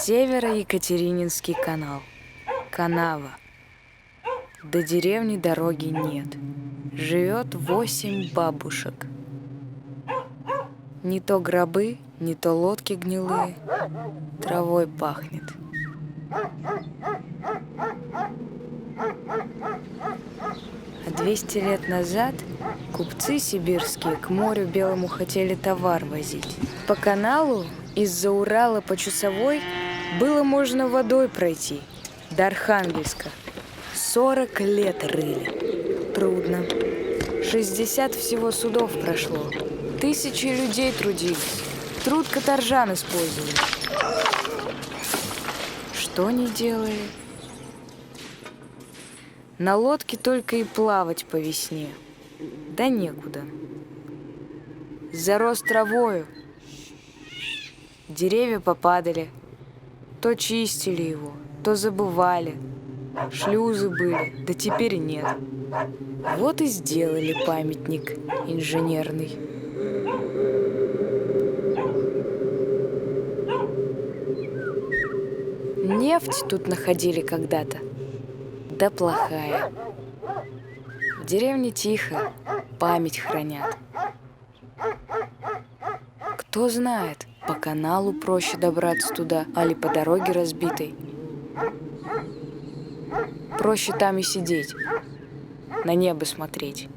Северо-Екатерининский канал. Канава. До деревни дороги нет. Живет 8 бабушек. Не то гробы, не то лодки гнилые. Травой пахнет. А 200 лет назад купцы сибирские к морю белому хотели товар возить. По каналу из-за Урала по Чусовой было можно водой пройти до Архангельска. 40 лет рыли. Трудно. 60 всего судов прошло. Тысячи людей трудились. Труд каторжан использовали. Что не делали? На лодке только и плавать по весне. Да некуда. Зарос травою. Деревья попадали. То чистили его, то забывали. Шлюзы были, да теперь нет. Вот и сделали памятник инженерный. Нефть тут находили когда-то. Да плохая. В деревне тихо, память хранят. Кто знает, по каналу проще добраться туда, али по дороге разбитой. Проще там и сидеть, на небо смотреть.